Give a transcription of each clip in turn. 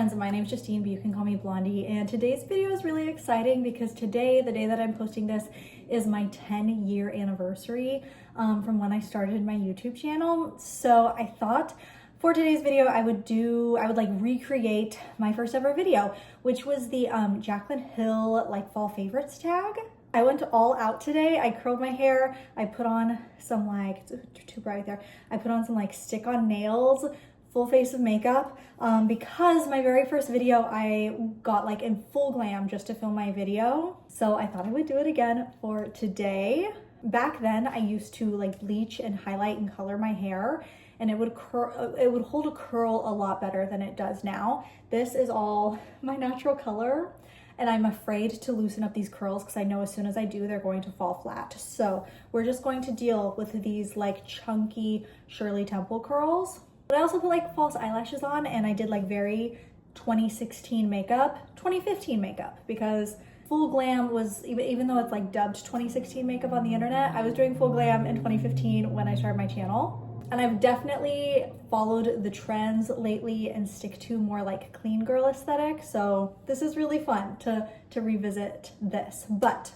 friends, my name is Justine, but you can call me Blondie, and today's video is really exciting because today, the day that I'm posting this, is my 10-year anniversary from when I started my YouTube channel. So I thought for today's video I would like recreate my first ever video, which was the Jaclyn Hill like fall favorites tag. I went all out today. I curled my hair. I put on some like, it's too bright there. I put on some like stick-on nails, full face of makeup, because my very first video I got like in full glam just to film my video. So I thought I would do it again for today. Back then I used to like bleach and highlight and color my hair, and it would hold a curl a lot better than it does now. This is all my natural color, and I'm afraid to loosen up these curls because I know as soon as I do, they're going to fall flat. So we're just going to deal with these like chunky Shirley Temple curls. But I also put like false eyelashes on, and I did like very 2016 makeup, 2015 makeup, because full glam was, even though it's like dubbed 2016 makeup on the internet, I was doing full glam in 2015 when I started my channel. And I've definitely followed the trends lately and stick to more like clean girl aesthetic. So this is really fun to revisit this, but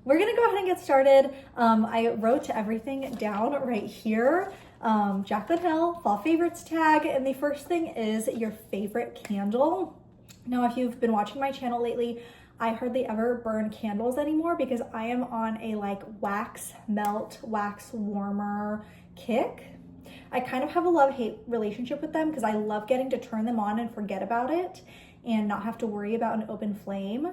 we're gonna go ahead and get started. I wrote everything down right here. Jaclyn Hill, fall favorites tag. And the first thing is your favorite candle. Now, if you've been watching my channel lately, I hardly ever burn candles anymore because I am on a like wax melt, wax warmer kick. I kind of have a love-hate relationship with them because I love getting to turn them on and forget about it and not have to worry about an open flame.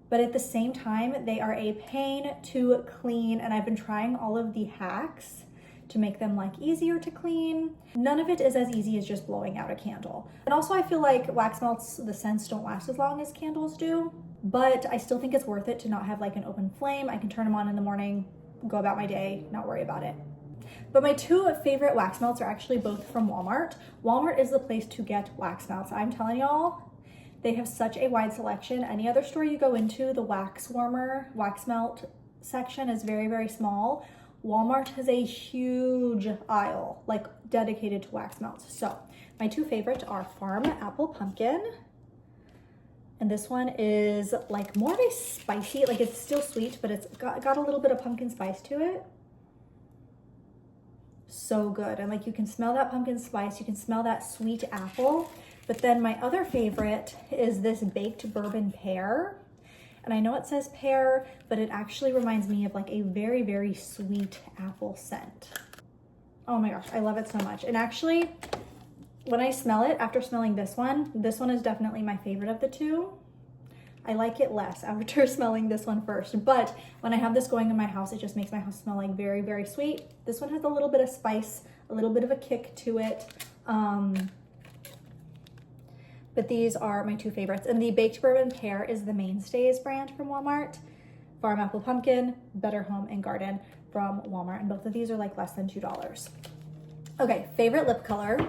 But at the same time, they are a pain to clean, and I've been trying all of the hacks to make them like easier to clean. None of it is as easy as just blowing out a candle. And also I feel like wax melts, the scents don't last as long as candles do, but I still think it's worth it to not have like an open flame. I can turn them on in the morning, go about my day, not worry about it. But my two favorite wax melts are actually both from Walmart. Walmart is the place to get wax melts. I'm telling y'all, they have such a wide selection. Any other store you go into, the wax warmer, wax melt section is very, very small. Walmart has a huge aisle, like dedicated to wax melts. So my two favorites are Farm Apple Pumpkin. And this one is like more of a spicy, like it's still sweet, but it's got a little bit of pumpkin spice to it. So good. And like you can smell that pumpkin spice, you can smell that sweet apple. But then my other favorite is this baked bourbon pear. And I know it says pear, but it actually reminds me of like a very, very sweet apple scent. Oh my gosh, I love it so much. And actually, when I smell it, after smelling this one is definitely my favorite of the two. I like it less after smelling this one first, but when I have this going in my house, it just makes my house smell like very, very sweet. This one has a little bit of spice, a little bit of a kick to it. But these are my two favorites. And the baked bourbon pear is the Mainstays brand from Walmart. Farm Apple Pumpkin, Better Home and Garden from Walmart. And both of these are like less than $2. Okay, favorite lip color.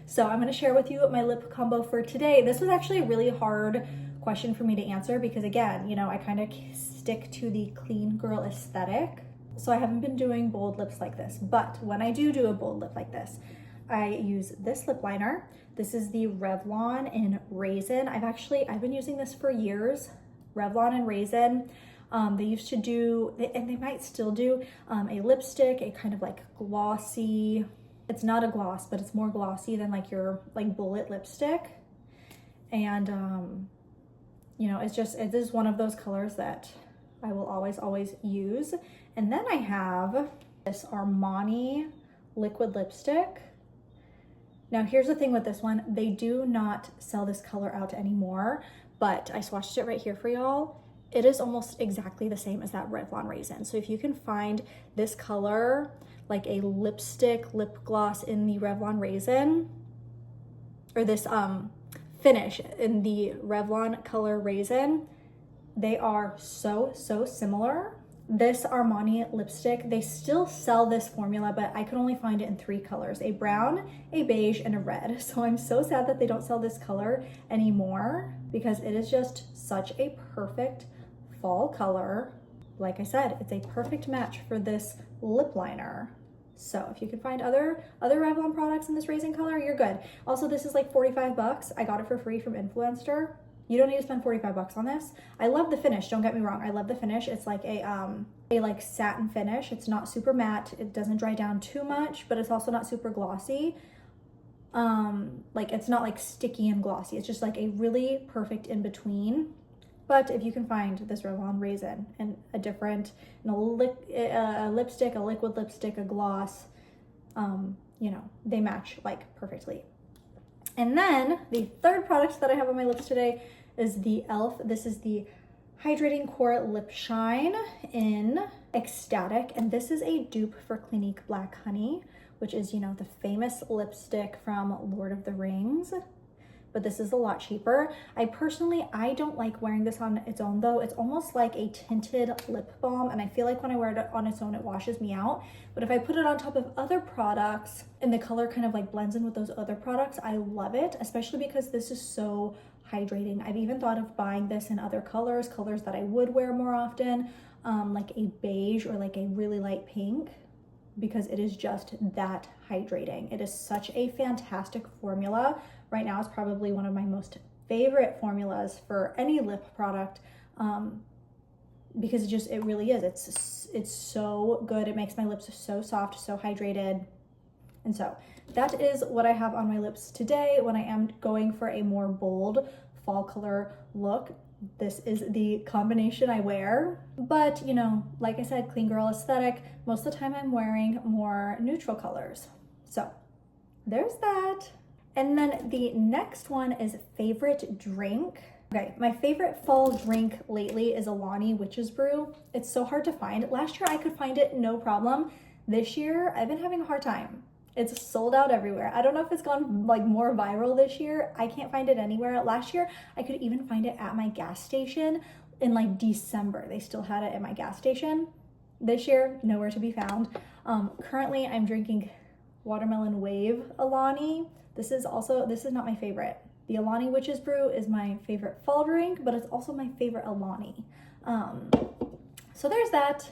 So I'm gonna share with you my lip combo for today. This was actually a really hard question for me to answer because again, you know, I kind of stick to the clean girl aesthetic. So I haven't been doing bold lips like this, but when I do a bold lip like this, I use this lip liner. This is the Revlon in Raisin. I've been using this for years. Revlon in Raisin. They used to do, and they might still do, a lipstick, a kind of like glossy, it's not a gloss, but it's more glossy than like your like bullet lipstick. And you know, it is one of those colors that I will always use. And then I have this Armani liquid lipstick. Now here's the thing with this one, they do not sell this color out anymore, but I swatched it right here for y'all. It is almost exactly the same as that Revlon Raisin. So if you can find this color, like a lipstick, lip gloss in the Revlon Raisin, or this finish in the Revlon color Raisin, they are so similar. This Armani lipstick, they still sell this formula, but I could only find it in 3 colors, a brown, a beige, and a red. So I'm so sad that they don't sell this color anymore because it is just such a perfect fall color. Like I said, it's a perfect match for this lip liner. So if you can find other Revlon products in this Raising color, you're good. Also, this is like 45 bucks. I got it for free from Influencer. You don't need to spend 45 bucks on this. I love the finish, don't get me wrong. I love the finish. It's like a like satin finish. It's not super matte. It doesn't dry down too much, but it's also not super glossy. Like it's not like sticky and glossy. It's just like a really perfect in between. But if you can find this Revlon Raisin and a different, a lipstick, a liquid lipstick, a gloss, you know, they match like perfectly. And then the third product that I have on my lips today is the e.l.f. This is the Hydrating Core Lip Shine in Ecstatic. And this is a dupe for Clinique Black Honey, which is, you know, the famous lipstick from Lord of the Rings. But this is a lot cheaper. I don't like wearing this on its own though. It's almost like a tinted lip balm, and I feel like when I wear it on its own, it washes me out. But if I put it on top of other products and the color kind of like blends in with those other products, I love it, especially because this is so hydrating. I've even thought of buying this in other colors that I would wear more often, like a beige or like a really light pink, because it is just that hydrating. It is such a fantastic formula. Right now, it's probably one of my most favorite formulas for any lip product, because it really is. It's so good. It makes my lips so soft, so hydrated. And so that is what I have on my lips today when I am going for a more bold fall color look. This is the combination I wear, but you know, like I said, clean girl aesthetic. Most of the time I'm wearing more neutral colors. So there's that. And then the next one is favorite drink. Okay, my favorite fall drink lately is Alani Witch's Brew. It's so hard to find. Last year I could find it no problem. This year I've been having a hard time. It's sold out everywhere. I don't know if it's gone like more viral this year. I can't find it anywhere. Last year I could even find it at my gas station in like December. They still had it at my gas station. This year, nowhere to be found. Currently I'm drinking Watermelon Wave Alani. This is not my favorite. The Alani Witch's Brew is my favorite fall drink, but it's also my favorite Alani. So there's that.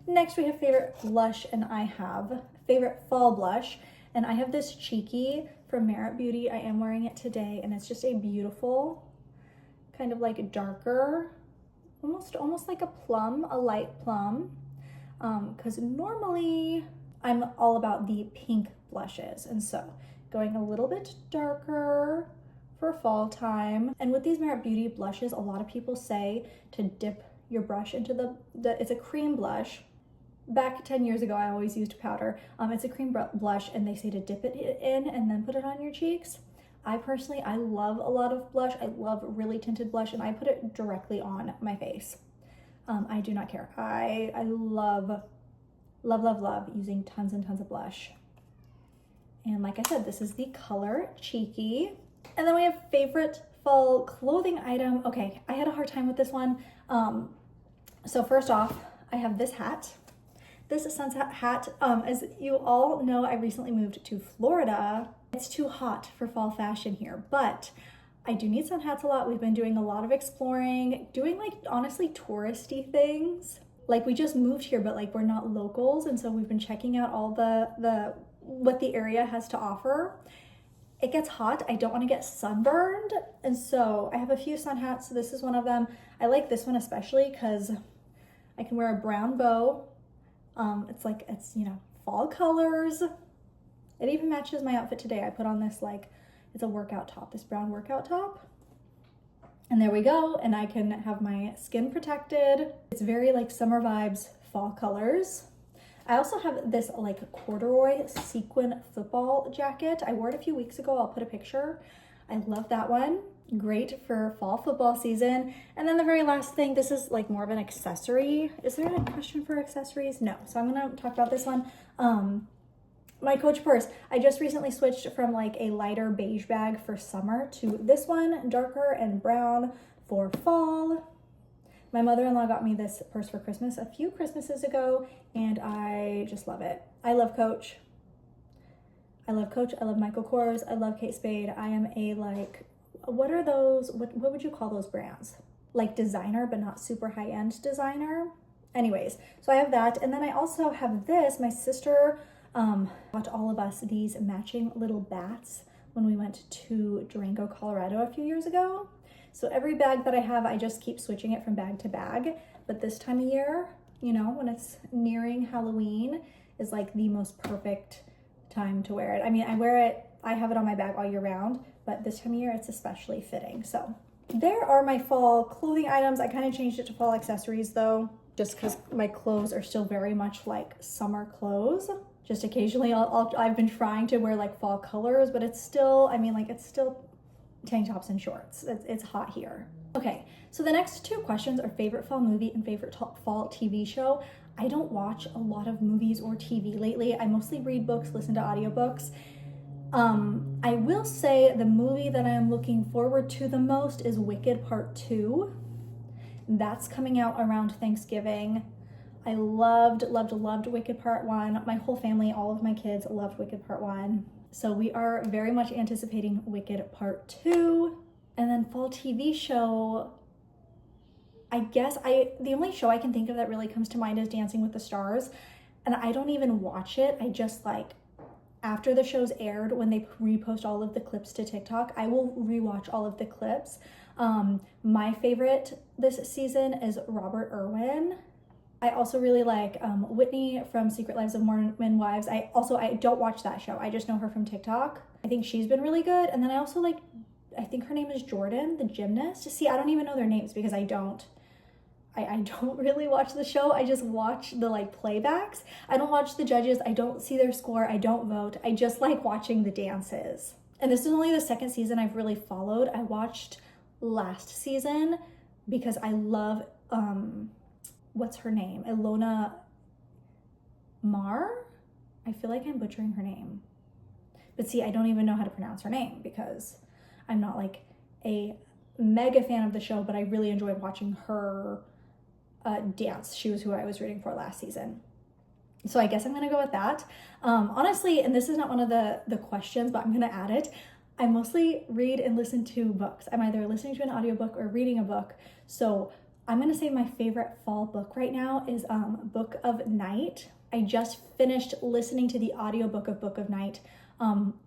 Next we have favorite blush, and I have favorite fall blush, and I have this Cheeky from Merit Beauty. I am wearing it today, and it's just a beautiful kind of like darker, almost like a plum, a light plum, because normally I'm all about the pink blushes, and so going a little bit darker for fall time. And with these Merit Beauty blushes, a lot of people say to dip your brush into it's a cream blush. Back 10 years ago, I always used powder. It's a cream blush, and they say to dip it in and then put it on your cheeks. I love a lot of blush. I love really tinted blush, and I put it directly on my face. I do not care. I love using tons and tons of blush. And like I said, this is the color Cheeky. And then we have favorite fall clothing item. Okay, I had a hard time with this one. So first off, I have this hat. This is sunset hat. As you all know, I recently moved to Florida. It's too hot for fall fashion here, but I do need sun hats a lot. We've been doing a lot of exploring, doing like honestly touristy things. Like we just moved here, but like we're not locals, and so we've been checking out all what the area has to offer. It gets hot. I don't want to get sunburned, and so I have a few sun hats. So this is one of them. I like this one especially because I can wear a brown bow. It's you know, fall colors. It even matches my outfit today. I put on this it's a workout top, this brown workout top. And there we go. And I can have my skin protected. It's very like summer vibes, fall colors. I also have this like corduroy sequin football jacket. I wore it a few weeks ago. I'll put a picture. I love that one. Great for fall football season. And then the very last thing, this is like more of an accessory. Is there a question for accessories? No. So I'm gonna talk about this one. My Coach purse. I just recently switched from like a lighter beige bag for summer to this one, darker and brown for fall. My mother-in-law got me this purse for Christmas a few Christmases ago, and I just love it. I love Coach. I love Coach. I love Michael Kors. I love Kate Spade. I am a what are those? What would you call those brands? Like designer, but not super high-end designer. Anyways, so I have that, and then I also have this. My sister Got all of us these matching little bats when we went to Durango, Colorado a few years ago. So every bag that I have, I just keep switching it from bag to bag. But this time of year, you know, when it's nearing Halloween, is like the most perfect time to wear it. I mean, I have it on my bag all year round, but this time of year it's especially fitting. So there are my fall clothing items. I kind of changed it to fall accessories though, just because my clothes are still very much like summer clothes. Just occasionally I've been trying to wear like fall colors, but it's still, I mean, like it's still tank tops and shorts. It's hot here. Okay, so the next two questions are favorite fall movie and favorite fall TV show. I don't watch a lot of movies or TV lately. I mostly read books, listen to audiobooks. I will say the movie that I'm looking forward to the most is Wicked Part 2. That's coming out around Thanksgiving. I loved Wicked Part 1. My whole family, all of my kids loved Wicked Part 1. So we are very much anticipating Wicked Part 2. And then fall TV show, I guess the only show I can think of that really comes to mind is Dancing with the Stars. And I don't even watch it. I just like, after the show's aired, when they repost all of the clips to TikTok, I will rewatch all of the clips. My favorite this season is Robert Irwin. I also really like Whitney from Secret Lives of Mormon Wives. I don't watch that show. I just know her from TikTok. I think she's been really good. And then I also like, I think her name is Jordan, the gymnast. See, I don't even know their names because I don't really watch the show. I just watch the like playbacks. I don't watch the judges. I don't see their score. I don't vote. I just like watching the dances. And this is only the second season I've really followed. I watched last season because I love, what's her name? Ilona Mar? I feel like I'm butchering her name. But see, I don't even know how to pronounce her name because I'm not like a mega fan of the show, but I really enjoyed watching her dance. She was who I was rooting for last season. So I guess I'm gonna go with that. Honestly, and this is not one of the questions, but I'm gonna add it. I mostly read and listen to books. I'm either listening to an audiobook or reading a book. So I'm gonna say my favorite fall book right now is Book of Night. I just finished listening to the audiobook of Book of Night.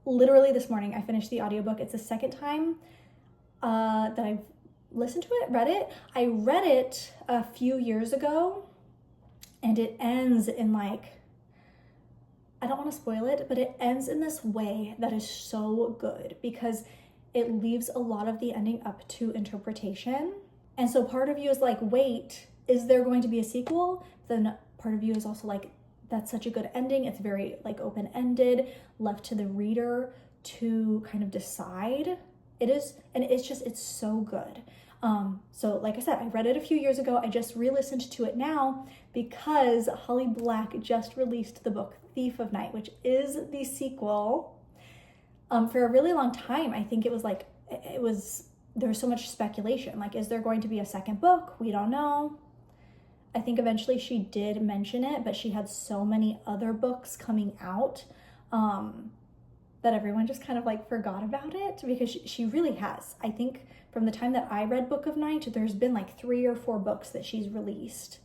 Literally this morning I finished the audiobook. It's the second time that I've listened to it, read it. I read it a few years ago and it ends in like, I don't want to spoil it, but it ends in this way that is so good because it leaves a lot of the ending up to interpretation. And so part of you is like, wait, is there going to be a sequel? Then part of you is also like, that's such a good ending. It's very like open-ended, left to the reader to kind of decide. It is, and it's so good. So like I said, I read it a few years ago. I just re-listened to it now because Holly Black just released the book Thief of Night, which is the sequel. For a really long time, I think there was so much speculation. Like, is there going to be a second book? We don't know. I think eventually she did mention it, but she had so many other books coming out that everyone just kind of like forgot about it because she really has. I think from the time that I read Book of Night, there's been like 3 or 4 books that she's released.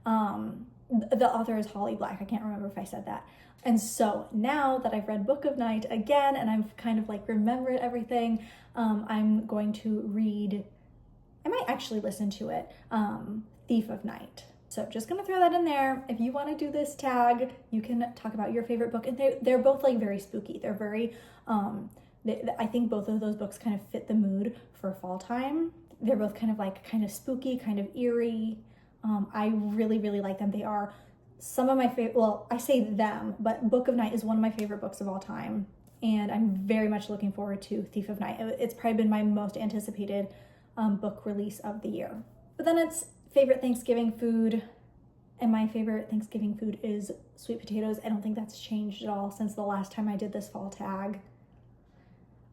The author is Holly Black. I can't remember if I said that. And so now that I've read Book of Night again and I've kind of like remembered everything, I'm going to read, I might actually listen to it, Thief of Night. So just gonna throw that in there. If you wanna do this tag, you can talk about your favorite book. And they're both like very spooky. They're very, I think both of those books kind of fit the mood for fall time. They're both kind of spooky, kind of eerie. I really, really like them. They are some of my favorite, well, I say them, but Book of Night is one of my favorite books of all time. And I'm very much looking forward to Thief of Night. It's probably been my most anticipated book release of the year. But then it's favorite Thanksgiving food, and my favorite Thanksgiving food is sweet potatoes. I don't think that's changed at all since the last time I did this fall tag.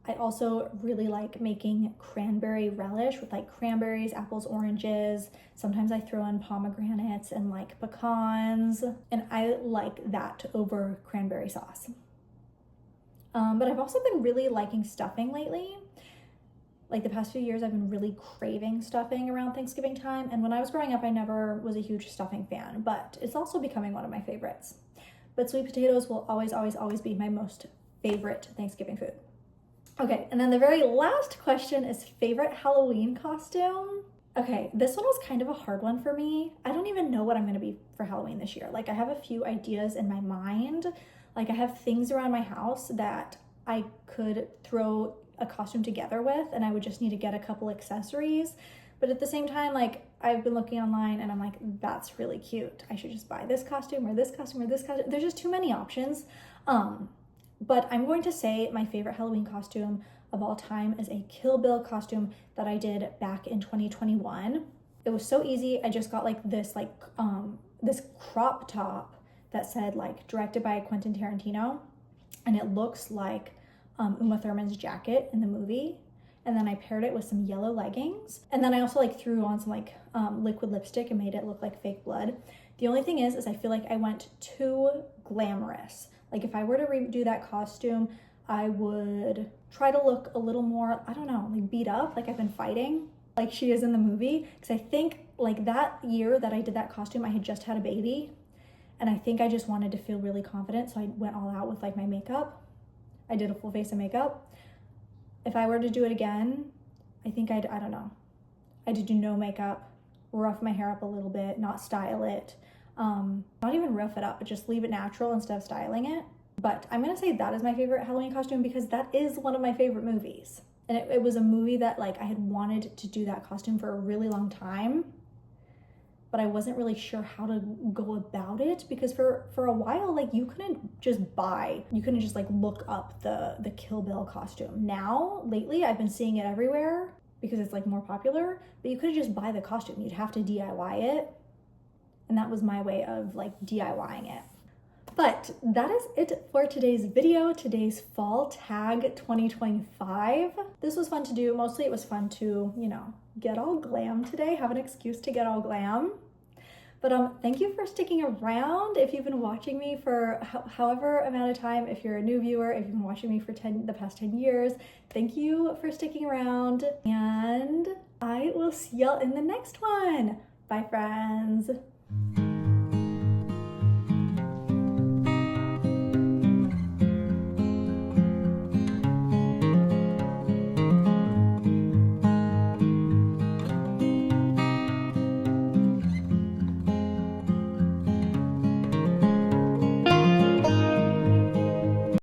I also really like making cranberry relish with like cranberries, apples, oranges. Sometimes I throw in pomegranates and like pecans, and I like that over cranberry sauce. But I've also been really liking stuffing lately. Like the past few years, I've been really craving stuffing around Thanksgiving time. And when I was growing up, I never was a huge stuffing fan, but it's also becoming one of my favorites. but sweet potatoes will always, always, always be my most favorite Thanksgiving food. Okay, and then the very last question is favorite Halloween costume. Okay, this one was kind of a hard one for me. I don't even know what I'm gonna be for Halloween this year. Like, I have a few ideas in my mind. Like, I have things around my house that I could throw a costume together with, and I would just need to get a couple accessories. But at the same time, like, I've been looking online and I'm like, that's really cute. I should just buy this costume or this costume or this costume. There's just too many options. But I'm going to say my favorite Halloween costume of all time is a Kill Bill costume that I did back in 2021. It was so easy. I just got like this this crop top that said like directed by Quentin Tarantino, and it looks like Uma Thurman's jacket in the movie. And then I paired it with some yellow leggings, and then I also like threw on some like liquid lipstick and made it look like fake blood. The only thing is I feel like I went too glamorous. Like, if I were to redo that costume, I would try to look a little more, I don't know, like beat up, like I've been fighting, like she is in the movie. Because I think like that year that I did that costume, I had just had a baby, and I think I just wanted to feel really confident, so I went all out with like my makeup. I did a full face of makeup. If I were to do it again, I think I don't know, I'd do no makeup, rough my hair up a little bit, not style it. Not even rough it up, but just leave it natural instead of styling it. But I'm gonna say that is my favorite Halloween costume because that is one of my favorite movies. And it was a movie that like I had wanted to do that costume for a really long time, but I wasn't really sure how to go about it because for a while, like you couldn't just like look up the Kill Bill costume. Now, lately, I've been seeing it everywhere because it's like more popular, but you couldn't just buy the costume. You'd have to DIY it. And that was my way of like DIYing it. But that is it for today's video, today's fall tag 2025. This was fun to do. Mostly it was fun to, you know, get all glam today, have an excuse to get all glam. But thank you for sticking around. If you've been watching me for however amount of time, if you're a new viewer, if you've been watching me for the past 10 years, thank you for sticking around. And I will see y'all in the next one. Bye, friends.